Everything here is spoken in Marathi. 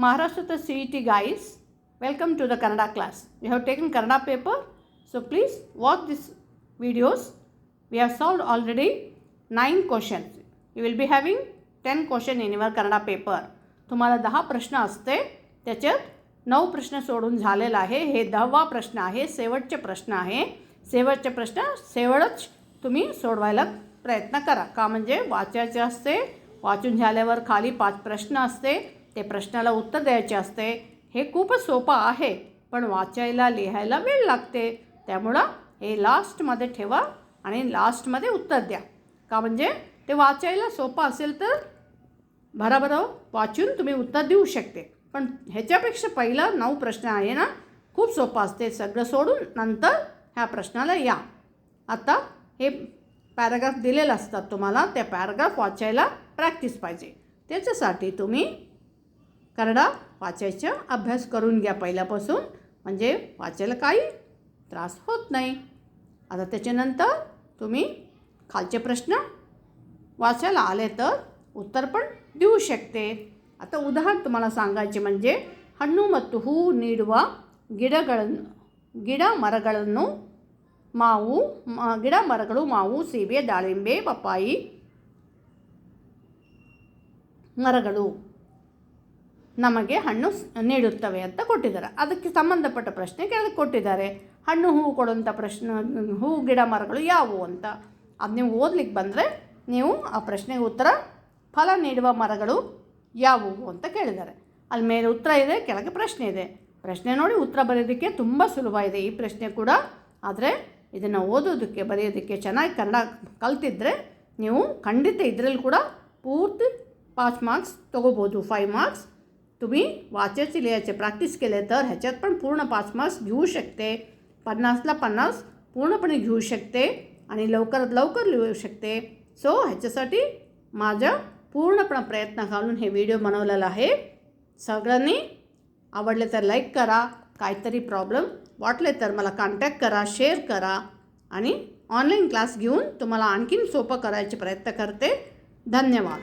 Maharashtra CET guys, welcome to the Kannada class. We have taken Kannada paper, so please watch these videos. We have solved already 9 questions. You will be having 10 questions in your Kannada paper. तुम्हाला 10 प्रश्न असते, त्याच्यात 9 प्रश्न सोडून झालेला आहे. हे 10वा प्रश्न आहे, शेवटचे प्रश्न आहे. शेवटचे प्रश्न शेवटच तुम्ही सोडवायला प्रयत्न करा. का म्हणजे वाचायचे असते, वाचून झाल्यावर खाली 5 प्रश्न असते, ते प्रश्नाला उत्तर द्यायचे असते. हे खूपच सोपं आहे, पण वाचायला लिहायला वेळ लागते. त्यामुळं हे लास्टमध्ये ठेवा आणि लास्टमध्ये उत्तर द्या. का म्हणजे ते वाचायला सोपं असेल तर भराभरा वाचून तुम्ही उत्तर देऊ शकते. पण ह्याच्यापेक्षा पहिला 9 प्रश्न आहे ना, खूप सोपं असते. सगळं सोडून नंतर ह्या प्रश्नाला या. आता हे पॅराग्राफ दिलेलं असतात तुम्हाला, त्या पॅराग्राफ वाचायला प्रॅक्टिस पाहिजे. त्याच्यासाठी तुम्ही कन्नडा वाचायचा अभ्यास करून घ्या पहिल्यापासून, म्हणजे वाचायला काही त्रास होत नाही. आता त्याच्यानंतर तुम्ही खालचे प्रश्न वाचायला आले तर उत्तर पण देऊ शकते. आता उदाहरण तुम्हाला सांगायचे म्हणजे ಹಣ್ಣು ಮತ್ತು ಹೂ ನೀಡುವ ಗಿಡ ಮರಗಳು ಮಾವು ಸೀಬೆ ದಾಳಿಂಬೆ ಪಪ್ಪಾಯಿ ಮರಗಳು ನಮಗೆ ಹಣ್ಣು ನೀಡುತ್ತವೆ ಅಂತ ಕೊಟ್ಟಿದ್ದಾರೆ. ಅದಕ್ಕೆ ಸಂಬಂಧಪಟ್ಟ ಪ್ರಶ್ನೆ ಕೆಳಗೆ ಕೊಟ್ಟಿದ್ದಾರೆ. ಹಣ್ಣು ಹೂವು ಕೊಡುವಂಥ ಹೂ ಗಿಡ ಮರಗಳು ಯಾವುವು ಅಂತ. ಅದು ನೀವು ಓದ್ಲಿಕ್ಕೆ ಬಂದರೆ ನೀವು ಆ ಪ್ರಶ್ನೆಗೆ ಉತ್ತರ ಫಲ ನೀಡುವ ಮರಗಳು ಯಾವುವು ಅಂತ ಕೇಳಿದ್ದಾರೆ. ಅಲ್ಲಿ ಮೇಲೆ ಉತ್ತರ ಇದೆ, ಕೆಳಗೆ ಪ್ರಶ್ನೆ ಇದೆ. ಪ್ರಶ್ನೆ ನೋಡಿ ಉತ್ತರ ಬರೆಯೋದಕ್ಕೆ ತುಂಬ ಸುಲಭ ಇದೆ ಈ ಪ್ರಶ್ನೆ ಕೂಡ. ಆದರೆ ಇದನ್ನು ಓದೋದಕ್ಕೆ ಬರೆಯೋದಕ್ಕೆ ಚೆನ್ನಾಗಿ ಕನ್ನಡ ಕಲ್ತಿದ್ರೆ ನೀವು ಖಂಡಿತ ಇದರಲ್ಲಿ ಕೂಡ पूर्ती 5 मार्क्स तगोಬೋದು. 5 मार्क्स तुम्ही वाचायचे लिहायचे प्रॅक्टिस केले तर ह्याच्यात पण पूर्ण 5 मार्क्स घेऊ शकते. 50ला 50 पूर्णपणे घेऊ शकते आणि लवकरात लवकर लिहू शकते. सो ह्याच्यासाठी माझा पूर्णपणे प्रयत्न घालून हे व्हिडिओ बनवलेला आहे. सगळ्यांनी आवडले तर लाईक करा. काहीतरी प्रॉब्लेम वाटले तर मला कॉन्टॅक्ट करा, शेअर करा आणि ऑनलाईन क्लास घेऊन तुम्हाला आणखीन सोपं करायचे प्रयत्न करते. धन्यवाद.